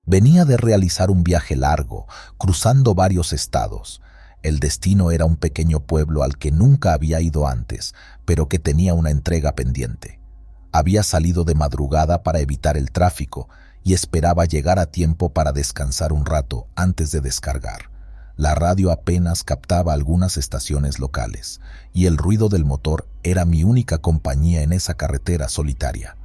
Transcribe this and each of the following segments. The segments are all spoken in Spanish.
Venía de realizar un viaje largo, cruzando varios estados. El destino era un pequeño pueblo al que nunca había ido antes, pero que tenía una entrega pendiente. Había salido de madrugada para evitar el tráfico y esperaba llegar a tiempo para descansar un rato antes de descargar. La radio apenas captaba algunas estaciones locales, y el ruido del motor era mi única compañía en esa carretera solitaria.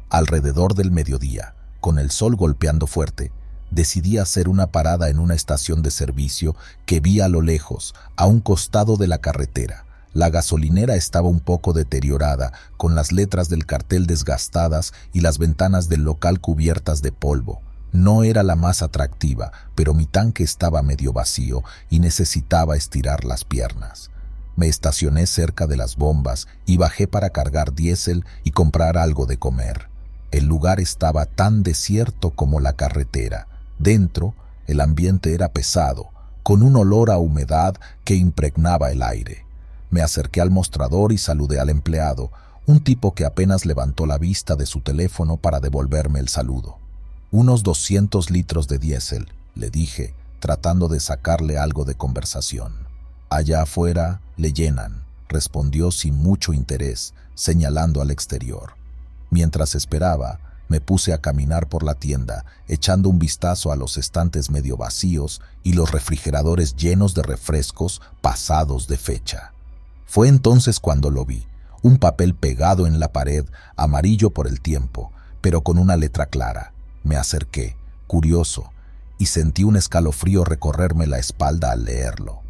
Alrededor del mediodía, con el sol golpeando fuerte, decidí hacer una parada en una estación de servicio que vi a lo lejos, a un costado de la carretera. La gasolinera estaba un poco deteriorada, con las letras del cartel desgastadas y las ventanas del local cubiertas de polvo. No era la más atractiva, pero mi tanque estaba medio vacío y necesitaba estirar las piernas. Me estacioné cerca de las bombas y bajé para cargar diésel y comprar algo de comer. El lugar estaba tan desierto como la carretera. Dentro, el ambiente era pesado, con un olor a humedad que impregnaba el aire. Me acerqué al mostrador y saludé al empleado, un tipo que apenas levantó la vista de su teléfono para devolverme el saludo. «Unos 200 litros de diésel», le dije, tratando de sacarle algo de conversación. «Allá afuera le llenan», respondió sin mucho interés, señalando al exterior. Mientras esperaba, me puse a caminar por la tienda, echando un vistazo a los estantes medio vacíos y los refrigeradores llenos de refrescos pasados de fecha. Fue entonces cuando lo vi, un papel pegado en la pared, amarillo por el tiempo, pero con una letra clara. Me acerqué, curioso, y sentí un escalofrío recorrerme la espalda al leerlo.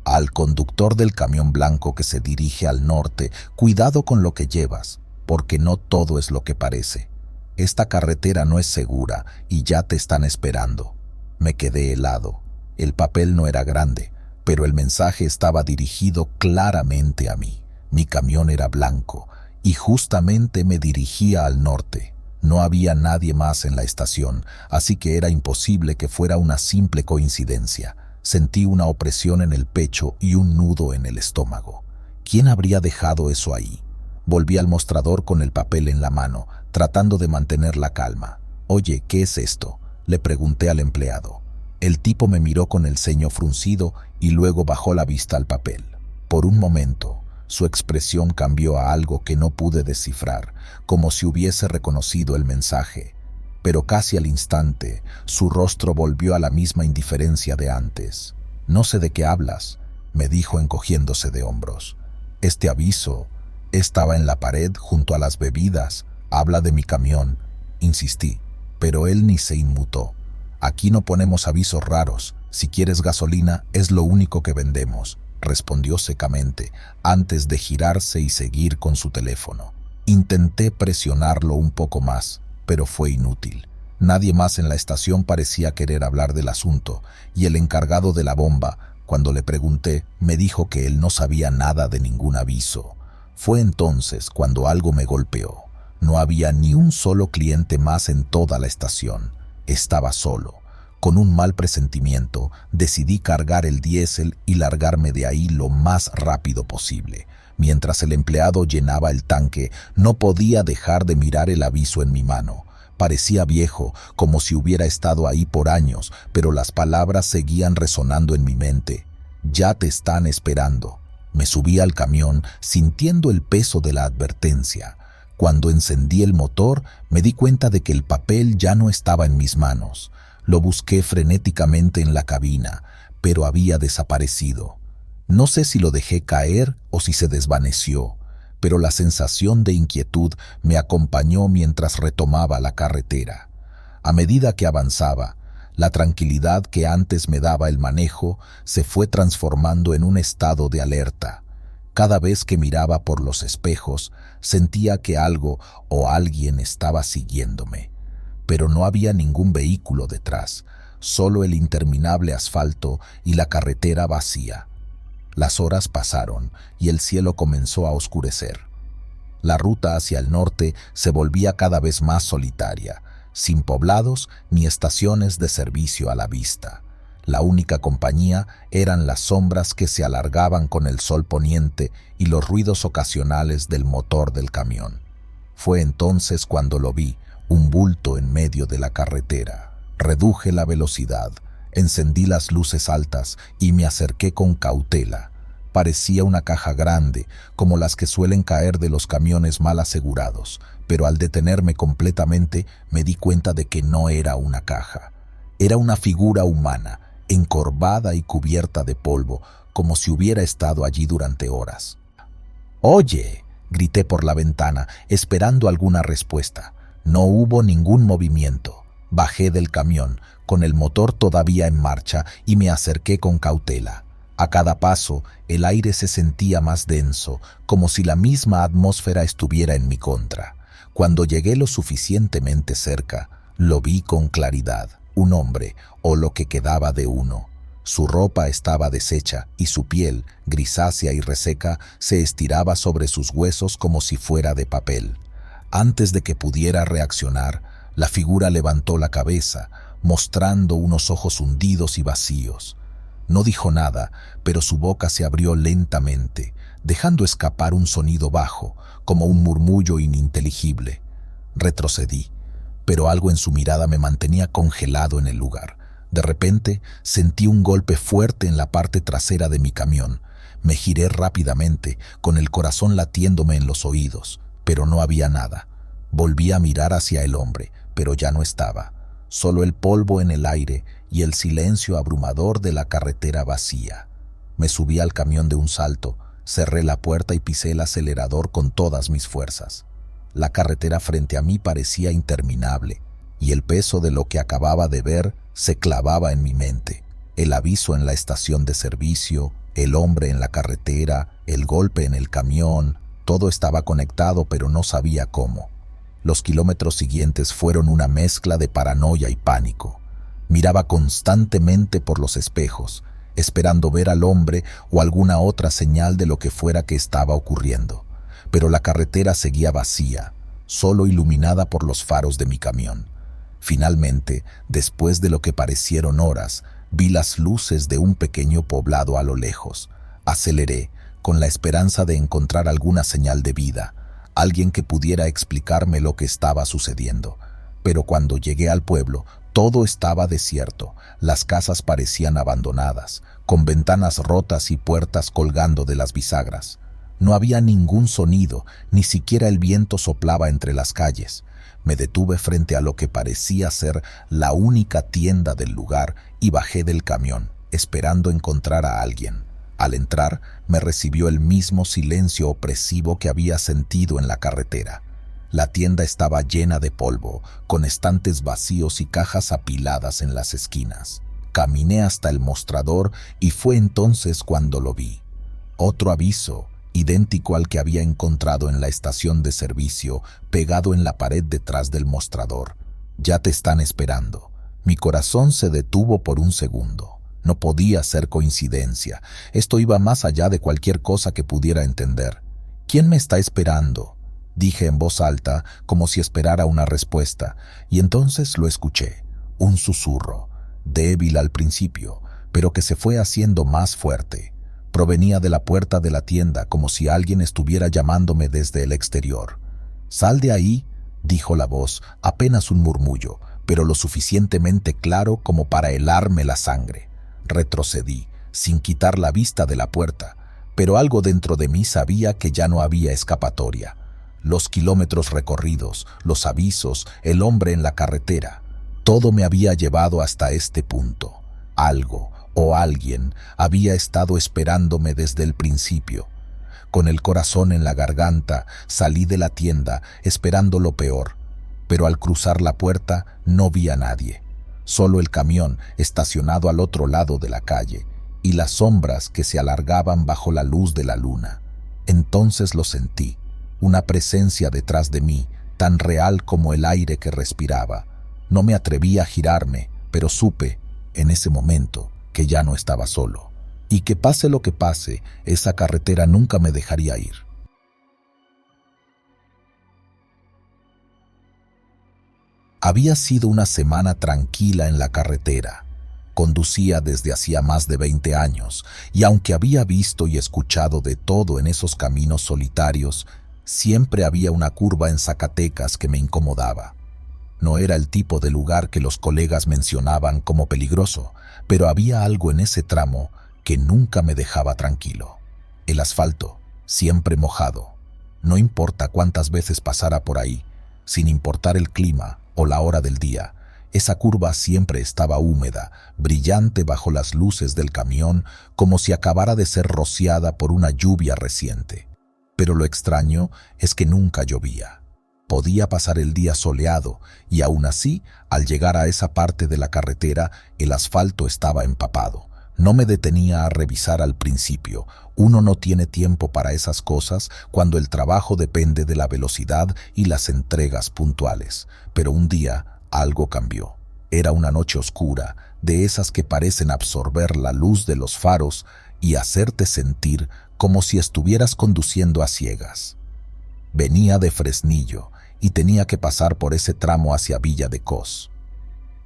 «Al conductor del camión blanco que se dirige al norte, cuidado con lo que llevas, porque no todo es lo que parece. Esta carretera no es segura y ya te están esperando». Me quedé helado. El papel no era grande, pero el mensaje estaba dirigido claramente a mí. Mi camión era blanco y justamente me dirigía al norte. No había nadie más en la estación, así que era imposible que fuera una simple coincidencia. Sentí una opresión en el pecho y un nudo en el estómago. ¿Quién habría dejado eso ahí? Volví al mostrador con el papel en la mano, tratando de mantener la calma. «Oye, ¿qué es esto?», le pregunté al empleado. El tipo me miró con el ceño fruncido y luego bajó la vista al papel. Por un momento, su expresión cambió a algo que no pude descifrar, como si hubiese reconocido el mensaje. Pero casi al instante, su rostro volvió a la misma indiferencia de antes. «No sé de qué hablas», me dijo encogiéndose de hombros. «Este aviso estaba en la pared junto a las bebidas. Habla de mi camión», insistí, pero él ni se inmutó. «Aquí no ponemos avisos raros. Si quieres gasolina, es lo único que vendemos», respondió secamente, antes de girarse y seguir con su teléfono. Intenté presionarlo un poco más, pero fue inútil. Nadie más en la estación parecía querer hablar del asunto, y el encargado de la bomba, cuando le pregunté, me dijo que él no sabía nada de ningún aviso. Fue entonces cuando algo me golpeó. No había ni un solo cliente más en toda la estación. Estaba solo. Con un mal presentimiento, decidí cargar el diésel y largarme de ahí lo más rápido posible. Mientras el empleado llenaba el tanque, no podía dejar de mirar el aviso en mi mano. Parecía viejo, como si hubiera estado ahí por años, pero las palabras seguían resonando en mi mente. «Ya te están esperando». Me subí al camión, sintiendo el peso de la advertencia. Cuando encendí el motor, me di cuenta de que el papel ya no estaba en mis manos. Lo busqué frenéticamente en la cabina, pero había desaparecido. No sé si lo dejé caer o si se desvaneció, pero la sensación de inquietud me acompañó mientras retomaba la carretera. A medida que avanzaba, la tranquilidad que antes me daba el manejo se fue transformando en un estado de alerta. Cada vez que miraba por los espejos, sentía que algo o alguien estaba siguiéndome. Pero no había ningún vehículo detrás, solo el interminable asfalto y la carretera vacía. Las horas pasaron y el cielo comenzó a oscurecer. La ruta hacia el norte se volvía cada vez más solitaria, sin poblados ni estaciones de servicio a la vista. La única compañía eran las sombras que se alargaban con el sol poniente y los ruidos ocasionales del motor del camión. Fue entonces cuando lo vi, un bulto en medio de la carretera. Reduje la velocidad, encendí las luces altas y me acerqué con cautela. Parecía una caja grande, como las que suelen caer de los camiones mal asegurados, pero al detenerme completamente me di cuenta de que no era una caja. Era una figura humana, encorvada y cubierta de polvo, como si hubiera estado allí durante horas. «¡Oye!», grité por la ventana, esperando alguna respuesta. No hubo ningún movimiento. Bajé del camión, con el motor todavía en marcha, y me acerqué con cautela. A cada paso, el aire se sentía más denso, como si la misma atmósfera estuviera en mi contra. Cuando llegué lo suficientemente cerca, lo vi con claridad. Un hombre, o lo que quedaba de uno. Su ropa estaba deshecha y su piel, grisácea y reseca, se estiraba sobre sus huesos como si fuera de papel. Antes de que pudiera reaccionar, la figura levantó la cabeza, mostrando unos ojos hundidos y vacíos. No dijo nada, pero su boca se abrió lentamente, dejando escapar un sonido bajo, como un murmullo ininteligible. Retrocedí, pero algo en su mirada me mantenía congelado en el lugar. De repente, sentí un golpe fuerte en la parte trasera de mi camión. Me giré rápidamente, con el corazón latiéndome en los oídos, pero no había nada. Volví a mirar hacia el hombre, pero ya no estaba. Solo el polvo en el aire y el silencio abrumador de la carretera vacía. Me subí al camión de un salto, cerré la puerta y pisé el acelerador con todas mis fuerzas. La carretera frente a mí parecía interminable, y el peso de lo que acababa de ver se clavaba en mi mente. El aviso en la estación de servicio, el hombre en la carretera, el golpe en el camión, todo estaba conectado, pero no sabía cómo. Los kilómetros siguientes fueron una mezcla de paranoia y pánico. Miraba constantemente por los espejos, esperando ver al hombre o alguna otra señal de lo que fuera que estaba ocurriendo. Pero la carretera seguía vacía, solo iluminada por los faros de mi camión. Finalmente, después de lo que parecieron horas, vi las luces de un pequeño poblado a lo lejos. Aceleré, con la esperanza de encontrar alguna señal de vida, alguien que pudiera explicarme lo que estaba sucediendo. Pero cuando llegué al pueblo, todo estaba desierto. Las casas parecían abandonadas, con ventanas rotas y puertas colgando de las bisagras. No había ningún sonido, ni siquiera el viento soplaba entre las calles. Me detuve frente a lo que parecía ser la única tienda del lugar y bajé del camión, esperando encontrar a alguien. Al entrar, me recibió el mismo silencio opresivo que había sentido en la carretera. La tienda estaba llena de polvo, con estantes vacíos y cajas apiladas en las esquinas. Caminé hasta el mostrador y fue entonces cuando lo vi. Otro aviso, idéntico al que había encontrado en la estación de servicio, pegado en la pared detrás del mostrador. «Ya te están esperando». Mi corazón se detuvo por un segundo. No podía ser coincidencia. Esto iba más allá de cualquier cosa que pudiera entender. «¿Quién me está esperando?», dije en voz alta, como si esperara una respuesta, y entonces lo escuché. Un susurro, débil al principio, pero que se fue haciendo más fuerte. Provenía de la puerta de la tienda, como si alguien estuviera llamándome desde el exterior. «Sal de ahí», dijo la voz, apenas un murmullo, pero lo suficientemente claro como para helarme la sangre. Retrocedí, sin quitar la vista de la puerta, pero algo dentro de mí sabía que ya no había escapatoria. Los kilómetros recorridos, los avisos, el hombre en la carretera, todo me había llevado hasta este punto. Algo o alguien había estado esperándome desde el principio. Con el corazón en la garganta, salí de la tienda esperando lo peor, pero al cruzar la puerta no vi a nadie. Solo el camión estacionado al otro lado de la calle y las sombras que se alargaban bajo la luz de la luna. Entonces lo sentí, una presencia detrás de mí, tan real como el aire que respiraba. No me atreví a girarme, pero supe, en ese momento, que ya no estaba solo, y que pase lo que pase, esa carretera nunca me dejaría ir. Había sido una semana tranquila en la carretera. Conducía desde hacía más de 20 años, y aunque había visto y escuchado de todo en esos caminos solitarios, siempre había una curva en Zacatecas que me incomodaba. No era el tipo de lugar que los colegas mencionaban como peligroso, pero había algo en ese tramo que nunca me dejaba tranquilo. El asfalto, siempre mojado. No importa cuántas veces pasara por ahí, sin importar el clima o la hora del día, esa curva siempre estaba húmeda, brillante bajo las luces del camión, como si acabara de ser rociada por una lluvia reciente. Pero lo extraño es que nunca llovía. Podía pasar el día soleado y aún así, al llegar a esa parte de la carretera, el asfalto estaba empapado. No me detenía a revisar al principio. Uno no tiene tiempo para esas cosas cuando el trabajo depende de la velocidad y las entregas puntuales. Pero un día algo cambió. Era una noche oscura, de esas que parecen absorber la luz de los faros y hacerte sentir como si estuvieras conduciendo a ciegas. Venía de Fresnillo y tenía que pasar por ese tramo hacia Villa de Cos.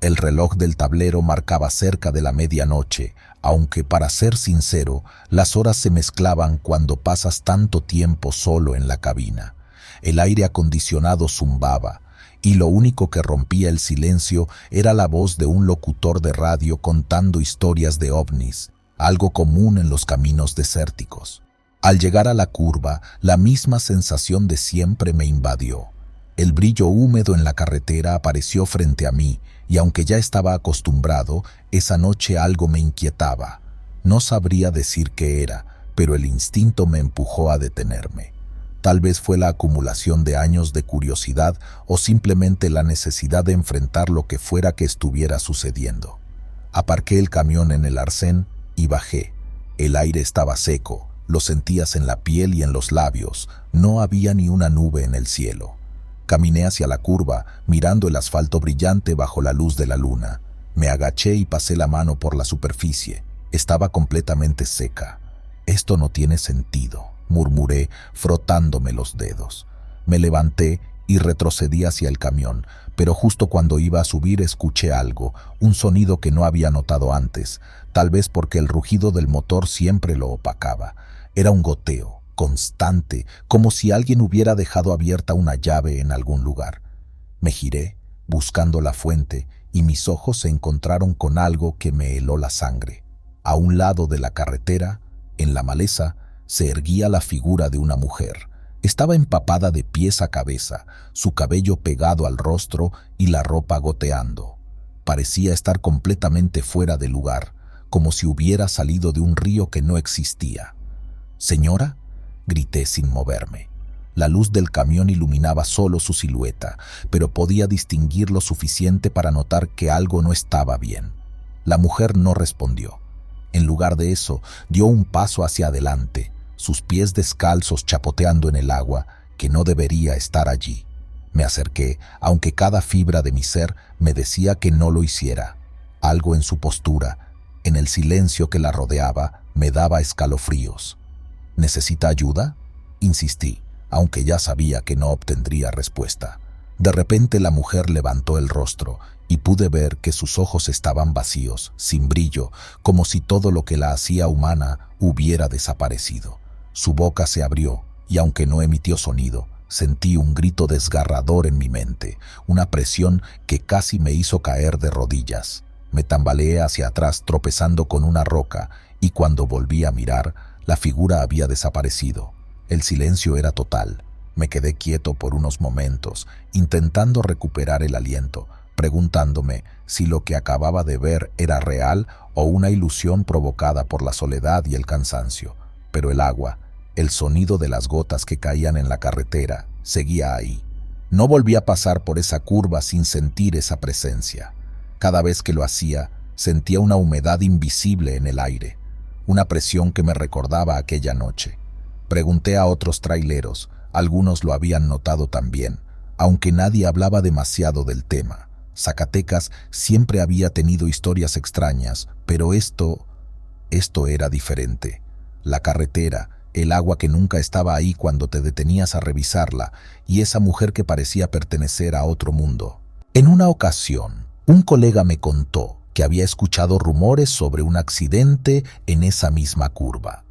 El reloj del tablero marcaba cerca de la medianoche, aunque para ser sincero, las horas se mezclaban cuando pasas tanto tiempo solo en la cabina. El aire acondicionado zumbaba, y lo único que rompía el silencio era la voz de un locutor de radio contando historias de ovnis, algo común en los caminos desérticos. Al llegar a la curva, la misma sensación de siempre me invadió. El brillo húmedo en la carretera apareció frente a mí, y aunque ya estaba acostumbrado, esa noche algo me inquietaba. No sabría decir qué era, pero el instinto me empujó a detenerme. Tal vez fue la acumulación de años de curiosidad o simplemente la necesidad de enfrentar lo que fuera que estuviera sucediendo. Aparqué el camión en el arcén y bajé. El aire estaba seco, lo sentías en la piel y en los labios, no había ni una nube en el cielo. Caminé hacia la curva, mirando el asfalto brillante bajo la luz de la luna. Me agaché y pasé la mano por la superficie. Estaba completamente seca. «Esto no tiene sentido», murmuré, frotándome los dedos. Me levanté y retrocedí hacia el camión, pero justo cuando iba a subir escuché algo, un sonido que no había notado antes, tal vez porque el rugido del motor siempre lo opacaba. Era un goteo, constante, como si alguien hubiera dejado abierta una llave en algún lugar. Me giré, buscando la fuente, y mis ojos se encontraron con algo que me heló la sangre. A un lado de la carretera, en la maleza, se erguía la figura de una mujer. Estaba empapada de pies a cabeza, su cabello pegado al rostro y la ropa goteando. Parecía estar completamente fuera de lugar, como si hubiera salido de un río que no existía. «¿Señora?», grité sin moverme. La luz del camión iluminaba solo su silueta, pero podía distinguir lo suficiente para notar que algo no estaba bien. La mujer no respondió. En lugar de eso, dio un paso hacia adelante, sus pies descalzos chapoteando en el agua, que no debería estar allí. Me acerqué, aunque cada fibra de mi ser me decía que no lo hiciera. Algo en su postura, en el silencio que la rodeaba, me daba escalofríos. «¿Necesita ayuda?», insistí, aunque ya sabía que no obtendría respuesta. De repente la mujer levantó el rostro y pude ver que sus ojos estaban vacíos, sin brillo, como si todo lo que la hacía humana hubiera desaparecido. Su boca se abrió y aunque no emitió sonido, sentí un grito desgarrador en mi mente, una presión que casi me hizo caer de rodillas. Me tambaleé hacia atrás tropezando con una roca y cuando volví a mirar, la figura había desaparecido. El silencio era total. Me quedé quieto por unos momentos, intentando recuperar el aliento, preguntándome si lo que acababa de ver era real o una ilusión provocada por la soledad y el cansancio. Pero el agua, el sonido de las gotas que caían en la carretera, seguía ahí. No volví a pasar por esa curva sin sentir esa presencia. Cada vez que lo hacía, sentía una humedad invisible en el aire, una presión que me recordaba aquella noche. Pregunté a otros traileros, algunos lo habían notado también, aunque nadie hablaba demasiado del tema. Zacatecas siempre había tenido historias extrañas, pero esto era diferente. La carretera, el agua que nunca estaba ahí cuando te detenías a revisarla, y esa mujer que parecía pertenecer a otro mundo. En una ocasión, un colega me contó que había escuchado rumores sobre un accidente en esa misma curva.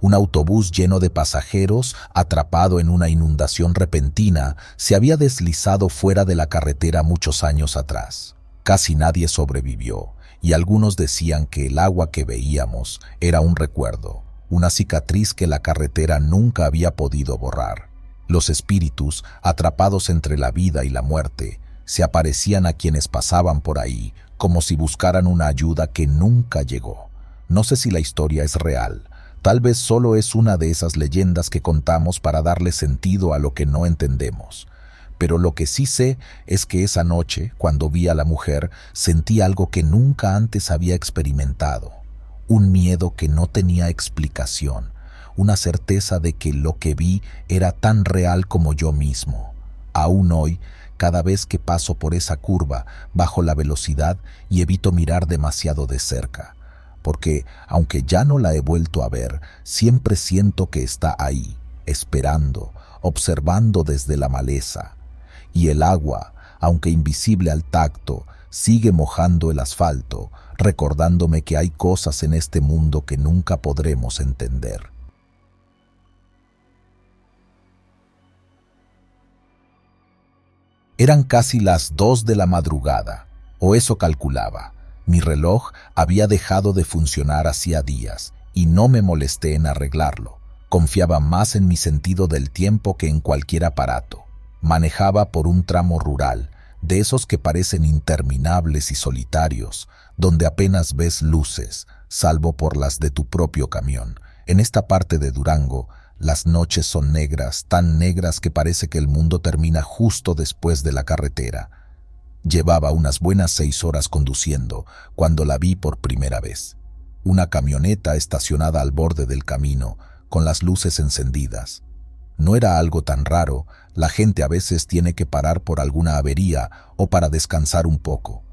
Un autobús lleno de pasajeros, atrapado en una inundación repentina, se había deslizado fuera de la carretera muchos años atrás. Casi nadie sobrevivió, y algunos decían que el agua que veíamos era un recuerdo, una cicatriz que la carretera nunca había podido borrar. Los espíritus, atrapados entre la vida y la muerte, se aparecían a quienes pasaban por ahí, como si buscaran una ayuda que nunca llegó. No sé si la historia es real. Tal vez solo es una de esas leyendas que contamos para darle sentido a lo que no entendemos. Pero lo que sí sé es que esa noche, cuando vi a la mujer, sentí algo que nunca antes había experimentado. Un miedo que no tenía explicación, una certeza de que lo que vi era tan real como yo mismo. Aún hoy, cada vez que paso por esa curva, bajo la velocidad y evito mirar demasiado de cerca. Porque, aunque ya no la he vuelto a ver, siempre siento que está ahí, esperando, observando desde la maleza. Y el agua, aunque invisible al tacto, sigue mojando el asfalto, recordándome que hay cosas en este mundo que nunca podremos entender. Eran casi las 2 de la madrugada, o eso calculaba. Mi reloj había dejado de funcionar hacía días y no me molesté en arreglarlo. Confiaba más en mi sentido del tiempo que en cualquier aparato. Manejaba por un tramo rural, de esos que parecen interminables y solitarios, donde apenas ves luces, salvo por las de tu propio camión. En esta parte de Durango, las noches son negras, tan negras que parece que el mundo termina justo después de la carretera. Llevaba unas buenas 6 horas conduciendo cuando la vi por primera vez. Una camioneta estacionada al borde del camino, con las luces encendidas. No era algo tan raro, la gente a veces tiene que parar por alguna avería o para descansar un poco.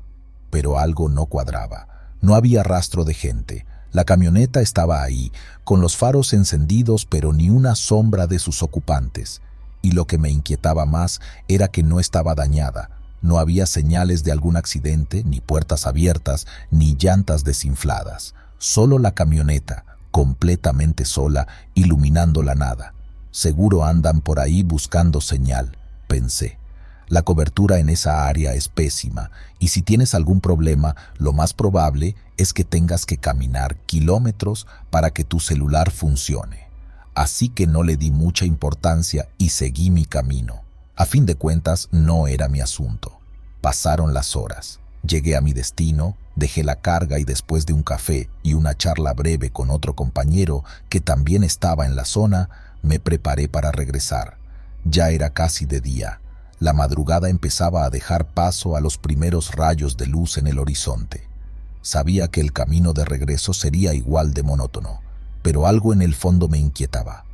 Pero algo no cuadraba, no había rastro de gente. La camioneta estaba ahí, con los faros encendidos pero ni una sombra de sus ocupantes. Y lo que me inquietaba más era que no estaba dañada. No había señales de algún accidente, ni puertas abiertas, ni llantas desinfladas. Solo la camioneta, completamente sola, iluminando la nada. Seguro andan por ahí buscando señal, pensé. La cobertura en esa área es pésima y si tienes algún problema, lo más probable es que tengas que caminar kilómetros para que tu celular funcione. Así que no le di mucha importancia y seguí mi camino. A fin de cuentas, no era mi asunto. Pasaron las horas. Llegué a mi destino, dejé la carga y después de un café y una charla breve con otro compañero que también estaba en la zona, me preparé para regresar. Ya era casi de día. La madrugada empezaba a dejar paso a los primeros rayos de luz en el horizonte. Sabía que el camino de regreso sería igual de monótono, pero algo en el fondo me inquietaba.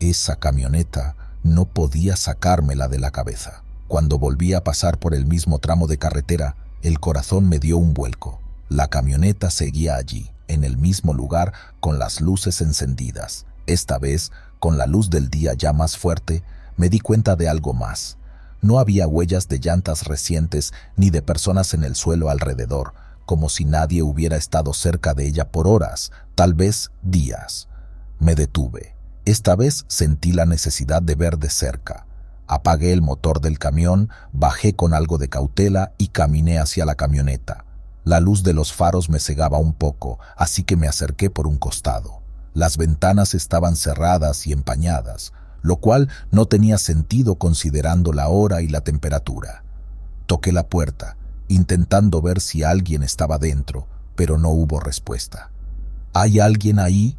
Esa camioneta no podía sacármela de la cabeza. Cuando volví a pasar por el mismo tramo de carretera, el corazón me dio un vuelco. La camioneta seguía allí, en el mismo lugar, con las luces encendidas. Esta vez, con la luz del día ya más fuerte, me di cuenta de algo más. No había huellas de llantas recientes ni de personas en el suelo alrededor, como si nadie hubiera estado cerca de ella por horas, tal vez días. Me detuve. Esta vez sentí la necesidad de ver de cerca. Apagué el motor del camión, bajé con algo de cautela y caminé hacia la camioneta. La luz de los faros me cegaba un poco, así que me acerqué por un costado. Las ventanas estaban cerradas y empañadas, lo cual no tenía sentido considerando la hora y la temperatura. Toqué la puerta, intentando ver si alguien estaba dentro, pero no hubo respuesta. ¿Hay alguien ahí?,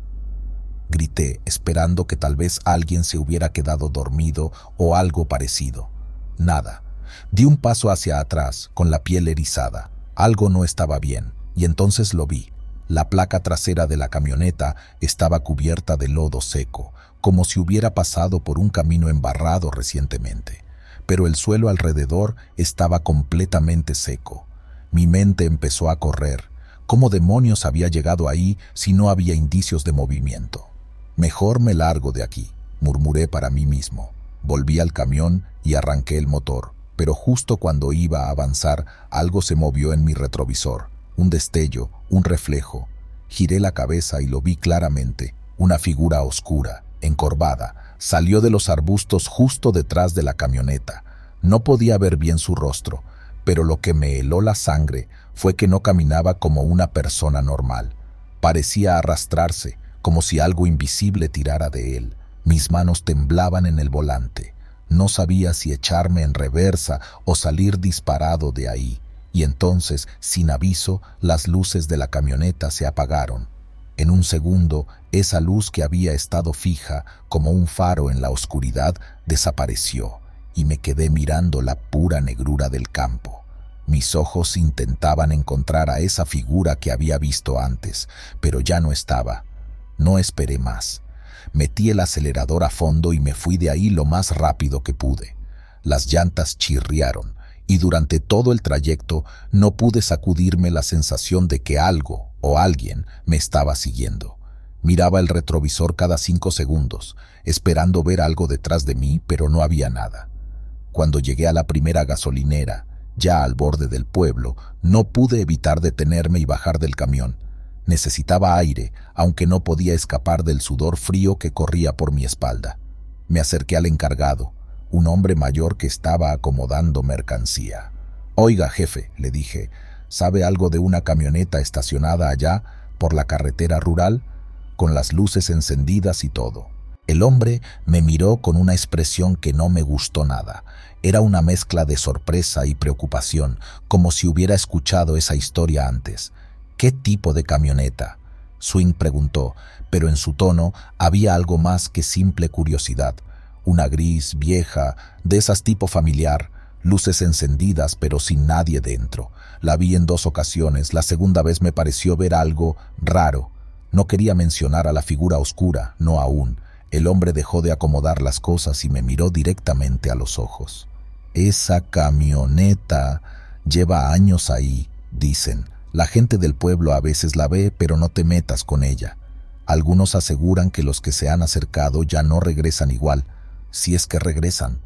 grité, esperando que tal vez alguien se hubiera quedado dormido o algo parecido. Nada. Di un paso hacia atrás, con la piel erizada. Algo no estaba bien, y entonces lo vi. La placa trasera de la camioneta estaba cubierta de lodo seco, como si hubiera pasado por un camino embarrado recientemente. Pero el suelo alrededor estaba completamente seco. Mi mente empezó a correr. ¿Cómo demonios había llegado ahí si no había indicios de movimiento? Mejor me largo de aquí, murmuré para mí mismo. Volví al camión y arranqué el motor, pero justo cuando iba a avanzar, algo se movió en mi retrovisor. Un destello, un reflejo. Giré la cabeza y lo vi claramente. Una figura oscura, encorvada, salió de los arbustos justo detrás de la camioneta. No podía ver bien su rostro, pero lo que me heló la sangre fue que no caminaba como una persona normal. Parecía arrastrarse, como si algo invisible tirara de él. Mis manos temblaban en el volante. No sabía si echarme en reversa o salir disparado de ahí. Y entonces, sin aviso, las luces de la camioneta se apagaron. En un segundo, esa luz que había estado fija como un faro en la oscuridad desapareció y me quedé mirando la pura negrura del campo. Mis ojos intentaban encontrar a esa figura que había visto antes, pero ya no estaba. No esperé más. Metí el acelerador a fondo y me fui de ahí lo más rápido que pude. Las llantas chirriaron y durante todo el trayecto no pude sacudirme la sensación de que algo o alguien me estaba siguiendo. Miraba el retrovisor cada 5 segundos, esperando ver algo detrás de mí, pero no había nada. Cuando llegué a la primera gasolinera, ya al borde del pueblo, no pude evitar detenerme y bajar del camión. Necesitaba aire, aunque no podía escapar del sudor frío que corría por mi espalda. Me acerqué al encargado, un hombre mayor que estaba acomodando mercancía. «Oiga, jefe», le dije, «¿sabe algo de una camioneta estacionada allá, por la carretera rural, con las luces encendidas y todo?» El hombre me miró con una expresión que no me gustó nada. Era una mezcla de sorpresa y preocupación, como si hubiera escuchado esa historia antes. «¿Qué tipo de camioneta?», Swing preguntó, pero en su tono había algo más que simple curiosidad. «Una gris, vieja, de esas tipo familiar, luces encendidas pero sin nadie dentro. La vi en 2 ocasiones, la segunda vez me pareció ver algo raro. No quería mencionar a la figura oscura, no aún». El hombre dejó de acomodar las cosas y me miró directamente a los ojos. «Esa camioneta lleva años ahí», dicen. «La gente del pueblo a veces la ve, pero no te metas con ella. Algunos aseguran que los que se han acercado ya no regresan igual, si es que regresan».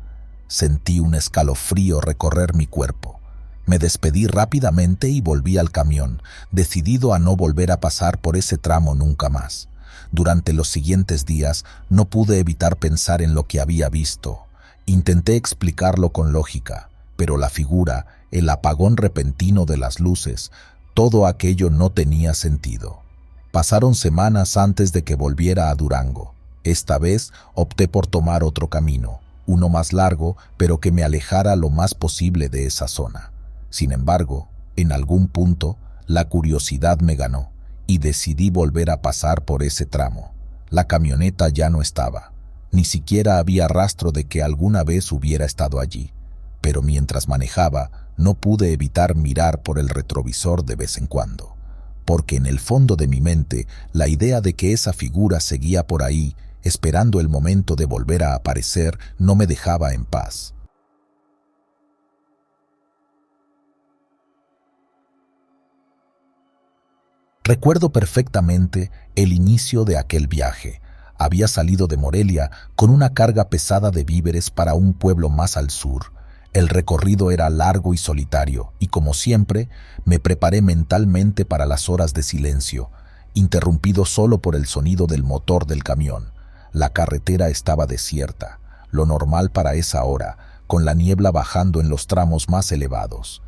Sentí un escalofrío recorrer mi cuerpo. Me despedí rápidamente y volví al camión, decidido a no volver a pasar por ese tramo nunca más. Durante los siguientes días no pude evitar pensar en lo que había visto. Intenté explicarlo con lógica, pero la figura, el apagón repentino de las luces, todo aquello no tenía sentido. Pasaron semanas antes de que volviera a Durango. Esta vez opté por tomar otro camino, uno más largo, pero que me alejara lo más posible de esa zona. Sin embargo, en algún punto, la curiosidad me ganó y decidí volver a pasar por ese tramo. La camioneta ya no estaba. Ni siquiera había rastro de que alguna vez hubiera estado allí. Pero mientras manejaba, no pude evitar mirar por el retrovisor de vez en cuando, porque en el fondo de mi mente, la idea de que esa figura seguía por ahí, esperando el momento de volver a aparecer, no me dejaba en paz. Recuerdo perfectamente el inicio de aquel viaje. Había salido de Morelia con una carga pesada de víveres para un pueblo más al sur. El recorrido era largo y solitario, y como siempre, me preparé mentalmente para las horas de silencio, interrumpido solo por el sonido del motor del camión. La carretera estaba desierta, lo normal para esa hora, con la niebla bajando en los tramos más elevados.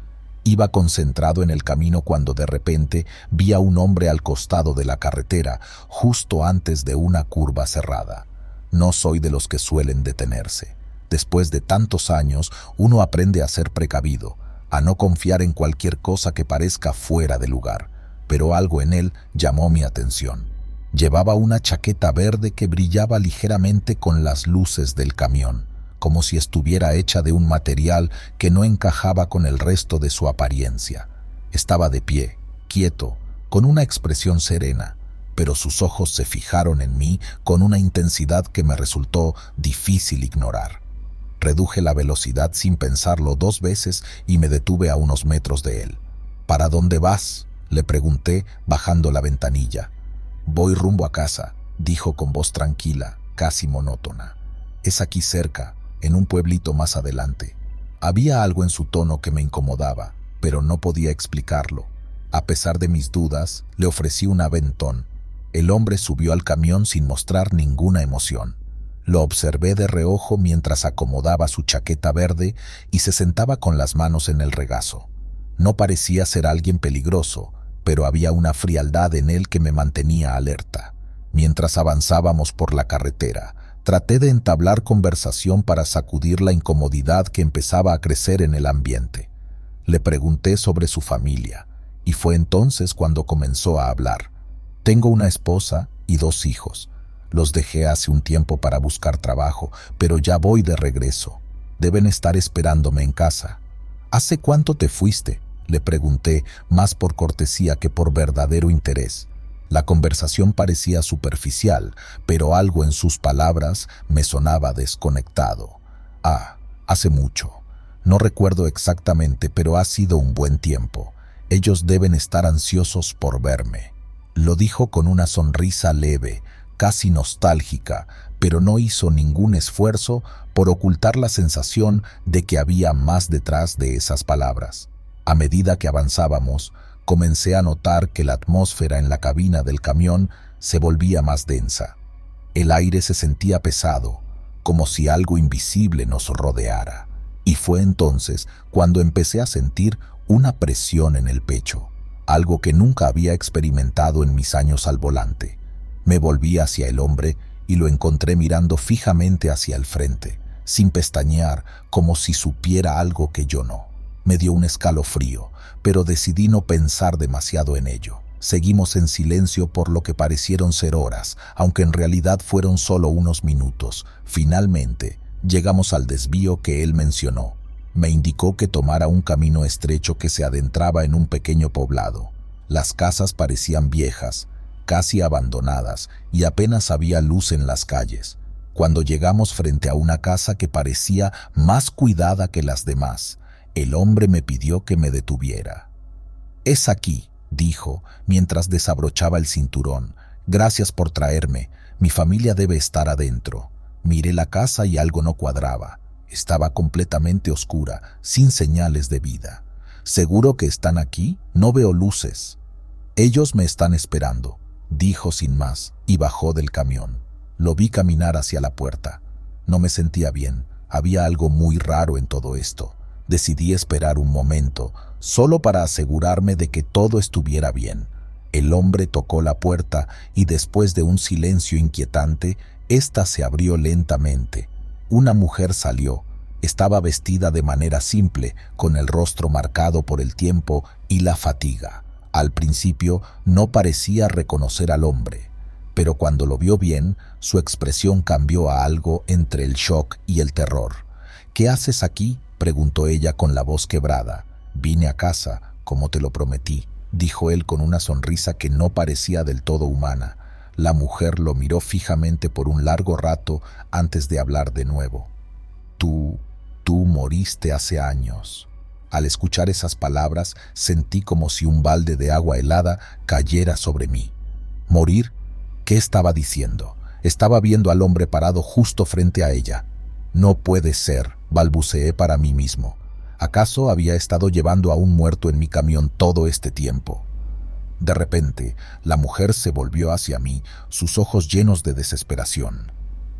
Iba concentrado en el camino cuando de repente vi a un hombre al costado de la carretera, justo antes de una curva cerrada. No soy de los que suelen detenerse. Después de tantos años, uno aprende a ser precavido, a no confiar en cualquier cosa que parezca fuera de lugar, pero algo en él llamó mi atención. Llevaba una chaqueta verde que brillaba ligeramente con las luces del camión, como si estuviera hecha de un material que no encajaba con el resto de su apariencia. Estaba de pie, quieto, con una expresión serena, pero sus ojos se fijaron en mí con una intensidad que me resultó difícil ignorar. Reduje la velocidad sin pensarlo 2 veces y me detuve a unos metros de él. «¿Para dónde vas?», le pregunté bajando la ventanilla. «Voy rumbo a casa», dijo con voz tranquila, casi monótona. «Es aquí cerca, en un pueblito más adelante». Había algo en su tono que me incomodaba, pero no podía explicarlo. A pesar de mis dudas, le ofrecí un aventón. El hombre subió al camión sin mostrar ninguna emoción. Lo observé de reojo mientras acomodaba su chaqueta verde y se sentaba con las manos en el regazo. No parecía ser alguien peligroso, pero había una frialdad en él que me mantenía alerta. Mientras avanzábamos por la carretera, traté de entablar conversación para sacudir la incomodidad que empezaba a crecer en el ambiente. Le pregunté sobre su familia, y fue entonces cuando comenzó a hablar. Tengo una esposa y 2 hijos. Los dejé hace un tiempo para buscar trabajo, pero ya voy de regreso. Deben estar esperándome en casa. ¿Hace cuánto te fuiste?, le pregunté, más por cortesía que por verdadero interés. La conversación parecía superficial, pero algo en sus palabras me sonaba desconectado. Hace mucho. No recuerdo exactamente, pero ha sido un buen tiempo. Ellos deben estar ansiosos por verme. Lo dijo con una sonrisa leve, casi nostálgica, pero no hizo ningún esfuerzo por ocultar la sensación de que había más detrás de esas palabras. A medida que avanzábamos, comencé a notar que la atmósfera en la cabina del camión se volvía más densa. El aire se sentía pesado, como si algo invisible nos rodeara. Y fue entonces cuando empecé a sentir una presión en el pecho, algo que nunca había experimentado en mis años al volante. Me volví hacia el hombre y lo encontré mirando fijamente hacia el frente, sin pestañear, como si supiera algo que yo no. Me dio un escalofrío, pero decidí no pensar demasiado en ello. Seguimos en silencio por lo que parecieron ser horas, aunque en realidad fueron solo unos minutos. Finalmente, llegamos al desvío que él mencionó. Me indicó que tomara un camino estrecho que se adentraba en un pequeño poblado. Las casas parecían viejas, casi abandonadas, y apenas había luz en las calles. Cuando llegamos frente a una casa que parecía más cuidada que las demás, el hombre me pidió que me detuviera. «Es aquí», dijo, mientras desabrochaba el cinturón. «Gracias por traerme. Mi familia debe estar adentro». Miré la casa y algo no cuadraba. Estaba completamente oscura, sin señales de vida. «¿Seguro que están aquí? No veo luces». «Ellos me están esperando», dijo sin más, y bajó del camión. Lo vi caminar hacia la puerta. No me sentía bien. Había algo muy raro en todo esto. Decidí esperar un momento, solo para asegurarme de que todo estuviera bien. El hombre tocó la puerta y después de un silencio inquietante, ésta se abrió lentamente. Una mujer salió. Estaba vestida de manera simple, con el rostro marcado por el tiempo y la fatiga. Al principio no parecía reconocer al hombre, pero cuando lo vio bien, su expresión cambió a algo entre el shock y el terror. «¿Qué haces aquí?», preguntó ella con la voz quebrada. «Vine a casa, como te lo prometí», dijo él con una sonrisa que no parecía del todo humana. La mujer lo miró fijamente por un largo rato antes de hablar de nuevo. Tú moriste hace años». Al escuchar esas palabras, sentí como si un balde de agua helada cayera sobre mí. ¿Morir? ¿Qué estaba diciendo? Estaba viendo al hombre parado justo frente a ella. «No puede ser», balbuceé para mí mismo. ¿Acaso había estado llevando a un muerto en mi camión todo este tiempo? De repente, la mujer se volvió hacia mí, sus ojos llenos de desesperación.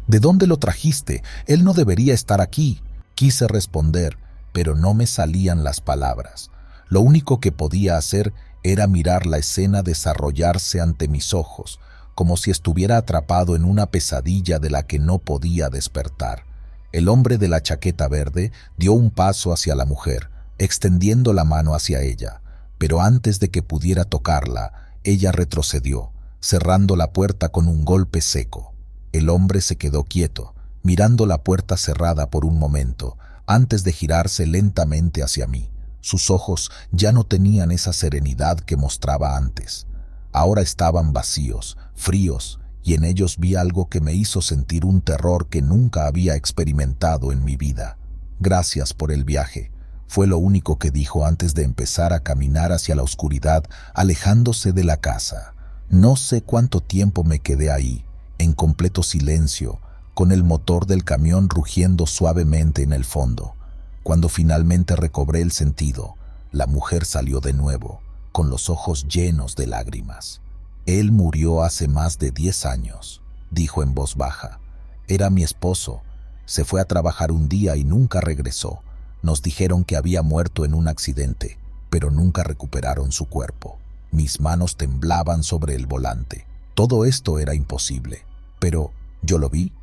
«¿De dónde lo trajiste? Él no debería estar aquí». Quise responder, pero no me salían las palabras. Lo único que podía hacer era mirar la escena desarrollarse ante mis ojos, como si estuviera atrapado en una pesadilla de la que no podía despertar. El hombre de la chaqueta verde dio un paso hacia la mujer, extendiendo la mano hacia ella, pero antes de que pudiera tocarla, ella retrocedió, cerrando la puerta con un golpe seco. El hombre se quedó quieto, mirando la puerta cerrada por un momento, antes de girarse lentamente hacia mí. Sus ojos ya no tenían esa serenidad que mostraba antes. Ahora estaban vacíos, fríos, y en ellos vi algo que me hizo sentir un terror que nunca había experimentado en mi vida. «Gracias por el viaje», fue lo único que dijo antes de empezar a caminar hacia la oscuridad, alejándose de la casa. No sé cuánto tiempo me quedé ahí, en completo silencio, con el motor del camión rugiendo suavemente en el fondo. Cuando finalmente recobré el sentido, la mujer salió de nuevo, con los ojos llenos de lágrimas. Él murió hace más de 10 años, dijo en voz baja. Era mi esposo. Se fue a trabajar un día y nunca regresó. Nos dijeron que había muerto en un accidente, pero nunca recuperaron su cuerpo. Mis manos temblaban sobre el volante. Todo esto era imposible. Pero yo lo vi,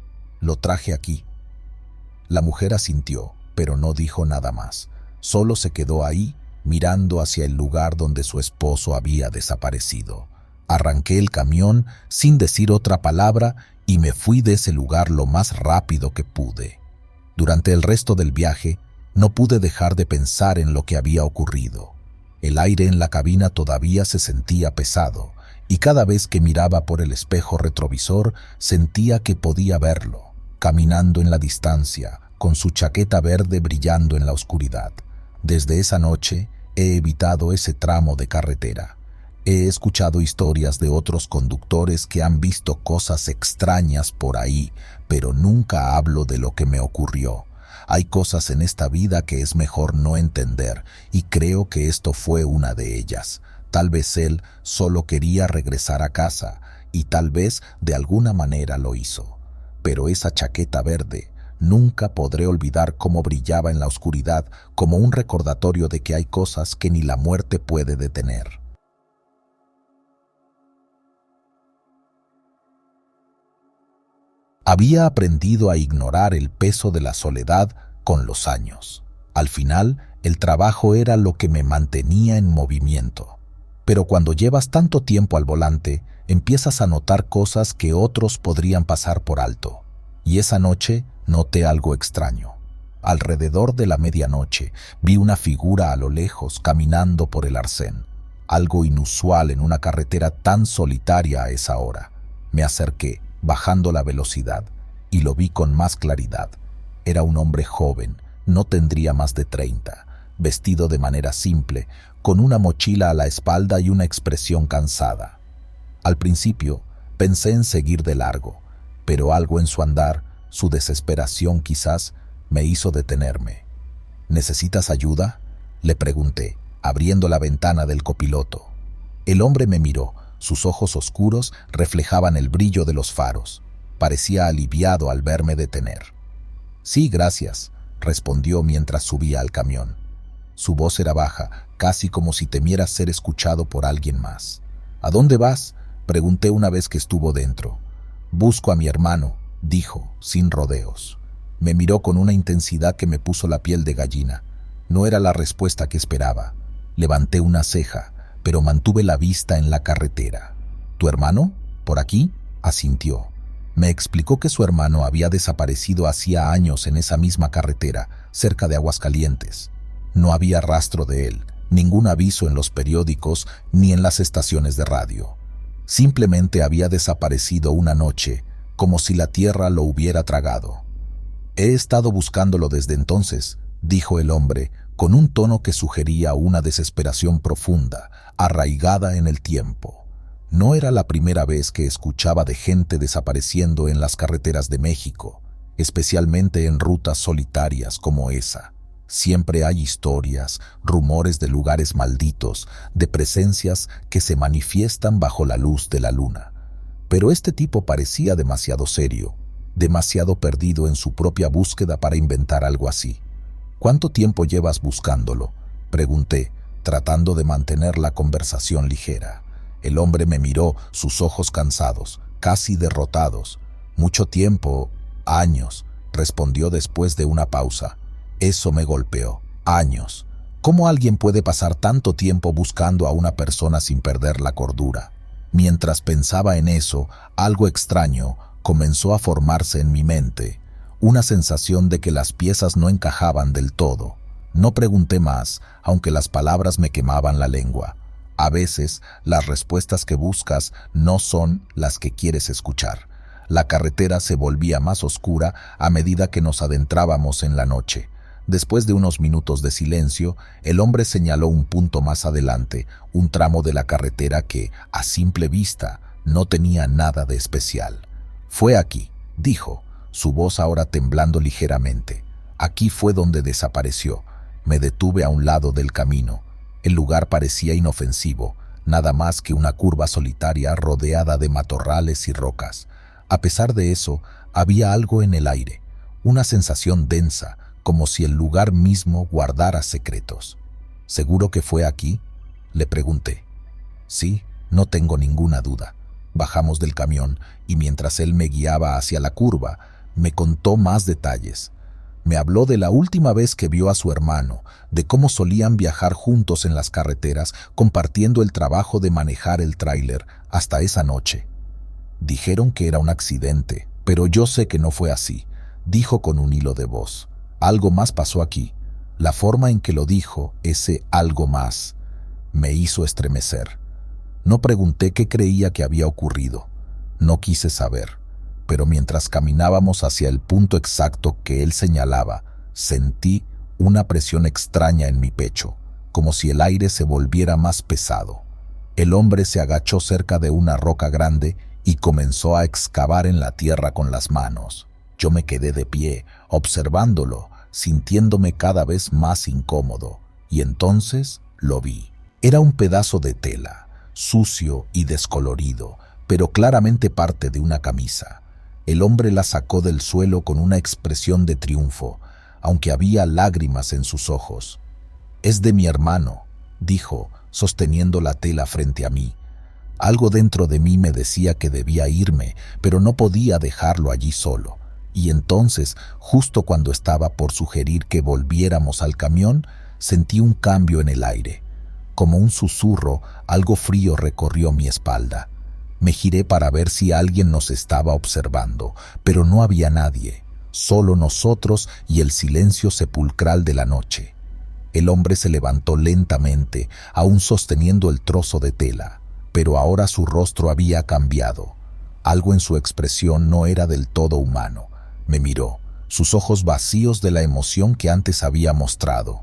lo traje aquí. La mujer asintió, pero no dijo nada más. Solo se quedó ahí, mirando hacia el lugar donde su esposo había desaparecido. Arranqué el camión sin decir otra palabra y me fui de ese lugar lo más rápido que pude. Durante el resto del viaje, no pude dejar de pensar en lo que había ocurrido. El aire en la cabina todavía se sentía pesado, y cada vez que miraba por el espejo retrovisor sentía que podía verlo, caminando en la distancia, con su chaqueta verde brillando en la oscuridad. Desde esa noche he evitado ese tramo de carretera. He escuchado historias de otros conductores que han visto cosas extrañas por ahí, pero nunca hablo de lo que me ocurrió. Hay cosas en esta vida que es mejor no entender, y creo que esto fue una de ellas. Tal vez él solo quería regresar a casa, y tal vez de alguna manera lo hizo. Pero esa chaqueta verde, nunca podré olvidar cómo brillaba en la oscuridad, como un recordatorio de que hay cosas que ni la muerte puede detener. Había aprendido a ignorar el peso de la soledad con los años. Al final, el trabajo era lo que me mantenía en movimiento. Pero cuando llevas tanto tiempo al volante, empiezas a notar cosas que otros podrían pasar por alto. Y esa noche noté algo extraño. Alrededor de la medianoche vi una figura a lo lejos caminando por el arcén. Algo inusual en una carretera tan solitaria a esa hora. Me acerqué, bajando la velocidad, y lo vi con más claridad. Era un hombre joven, no tendría más de 30, vestido de manera simple, con una mochila a la espalda y una expresión cansada. Al principio pensé en seguir de largo, pero algo en su andar, su desesperación quizás, me hizo detenerme. ¿Necesitas ayuda?, le pregunté, abriendo la ventana del copiloto. El hombre me miró. Sus ojos oscuros reflejaban el brillo de los faros. Parecía aliviado al verme detener. Sí, gracias, respondió mientras subía al camión. Su voz era baja, casi como si temiera ser escuchado por alguien más. ¿A dónde vas?, pregunté una vez que estuvo dentro. Busco a mi hermano, dijo, sin rodeos. Me miró con una intensidad que me puso la piel de gallina. No era la respuesta que esperaba. Levanté una ceja, pero mantuve la vista en la carretera. ¿Tu hermano? ¿Por aquí?, asintió. Me explicó que su hermano había desaparecido hacía años en esa misma carretera, cerca de Aguascalientes. No había rastro de él, ningún aviso en los periódicos ni en las estaciones de radio. Simplemente había desaparecido una noche, como si la tierra lo hubiera tragado. He estado buscándolo desde entonces, dijo el hombre, con un tono que sugería una desesperación profunda, arraigada en el tiempo. No era la primera vez que escuchaba de gente desapareciendo en las carreteras de México, especialmente en rutas solitarias como esa. Siempre hay historias, rumores de lugares malditos, de presencias que se manifiestan bajo la luz de la luna. Pero este tipo parecía demasiado serio, demasiado perdido en su propia búsqueda para inventar algo así. ¿Cuánto tiempo llevas buscándolo?, pregunté, tratando de mantener la conversación ligera. El hombre me miró, sus ojos cansados, casi derrotados. Mucho tiempo, años, respondió después de una pausa. Eso me golpeó. Años. ¿Cómo alguien puede pasar tanto tiempo buscando a una persona sin perder la cordura? Mientras pensaba en eso, algo extraño comenzó a formarse en mi mente. Una sensación de que las piezas no encajaban del todo. No pregunté más, aunque las palabras me quemaban la lengua. A veces, las respuestas que buscas no son las que quieres escuchar. La carretera se volvía más oscura a medida que nos adentrábamos en la noche. Después de unos minutos de silencio, el hombre señaló un punto más adelante, un tramo de la carretera que, a simple vista, no tenía nada de especial. «Fue aquí», dijo, su voz ahora temblando ligeramente. «Aquí fue donde desapareció». Me detuve a un lado del camino. El lugar parecía inofensivo. nada más que una curva solitaria rodeada de matorrales y rocas. A pesar de eso, había algo en el aire, una sensación densa, como si el lugar mismo guardara secretos. ¿Seguro que fue aquí?, le pregunté. Sí, no tengo ninguna duda. Bajamos del camión y mientras él me guiaba hacia la curva, me contó más detalles. Me habló de la última vez que vio a su hermano, de cómo solían viajar juntos en las carreteras, compartiendo el trabajo de manejar el tráiler hasta esa noche. Dijeron que era un accidente, pero yo sé que no fue así, dijo con un hilo de voz. Algo más pasó aquí. La forma en que lo dijo, ese algo más, me hizo estremecer. No pregunté qué creía que había ocurrido. No quise saber. Pero mientras caminábamos hacia el punto exacto que él señalaba, sentí una presión extraña en mi pecho, como si el aire se volviera más pesado. El hombre se agachó cerca de una roca grande y comenzó a excavar en la tierra con las manos. Yo me quedé de pie, observándolo, sintiéndome cada vez más incómodo, y entonces lo vi. Era un pedazo de tela, sucio y descolorido, pero claramente parte de una camisa. El hombre la sacó del suelo con una expresión de triunfo, aunque había lágrimas en sus ojos. «Es de mi hermano», dijo, sosteniendo la tela frente a mí. Algo dentro de mí me decía que debía irme, pero no podía dejarlo allí solo. Y entonces, justo cuando estaba por sugerir que volviéramos al camión, sentí un cambio en el aire. Como un susurro, algo frío recorrió mi espalda. Me giré para ver si alguien nos estaba observando, pero no había nadie, solo nosotros y el silencio sepulcral de la noche. El hombre se levantó lentamente, aún sosteniendo el trozo de tela, pero ahora su rostro había cambiado. Algo en su expresión no era del todo humano. Me miró, sus ojos vacíos de la emoción que antes había mostrado.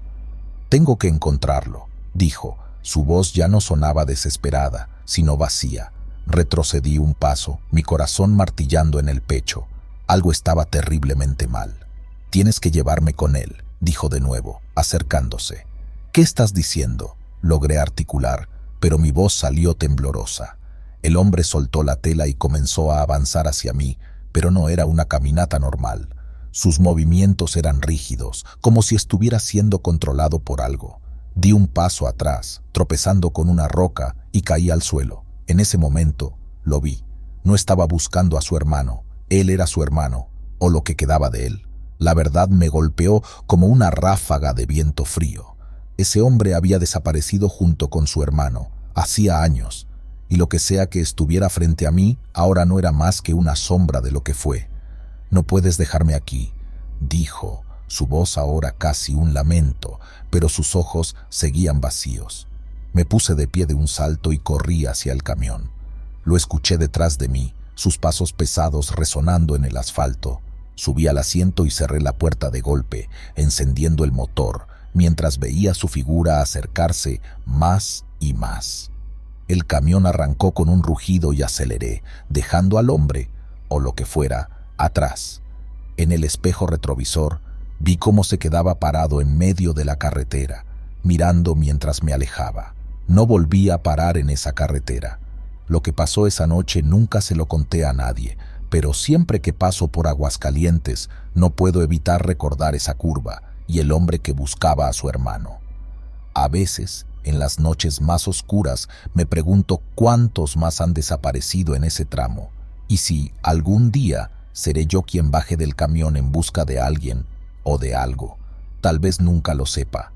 «Tengo que encontrarlo», dijo. Su voz ya no sonaba desesperada, sino vacía. Retrocedí un paso, mi corazón martillando en el pecho. Algo estaba terriblemente mal. «Tienes que llevarme con él», dijo de nuevo, acercándose. «¿Qué estás diciendo?», logré articular, pero mi voz salió temblorosa. El hombre soltó la tela y comenzó a avanzar hacia mí, pero no era una caminata normal. Sus movimientos eran rígidos, como si estuviera siendo controlado por algo. Di un paso atrás, tropezando con una roca, y caí al suelo. En ese momento, lo vi. No estaba buscando a su hermano. Él era su hermano, o lo que quedaba de él. La verdad me golpeó como una ráfaga de viento frío. Ese hombre había desaparecido junto con su hermano, hacía años, y lo que sea que estuviera frente a mí ahora no era más que una sombra de lo que fue. «No puedes dejarme aquí», dijo, su voz ahora casi un lamento, pero sus ojos seguían vacíos. Me puse de pie de un salto y corrí hacia el camión. Lo escuché detrás de mí, sus pasos pesados resonando en el asfalto. Subí al asiento y cerré la puerta de golpe, encendiendo el motor, mientras veía su figura acercarse más y más. El camión arrancó con un rugido y aceleré, dejando al hombre, o lo que fuera, atrás. En el espejo retrovisor, vi cómo se quedaba parado en medio de la carretera, mirando mientras me alejaba. No volví a parar en esa carretera. Lo que pasó esa noche nunca se lo conté a nadie, pero siempre que paso por Aguascalientes no puedo evitar recordar esa curva y el hombre que buscaba a su hermano. A veces, en las noches más oscuras, me pregunto cuántos más han desaparecido en ese tramo, y si algún día seré yo quien baje del camión en busca de alguien o de algo. Tal vez nunca lo sepa,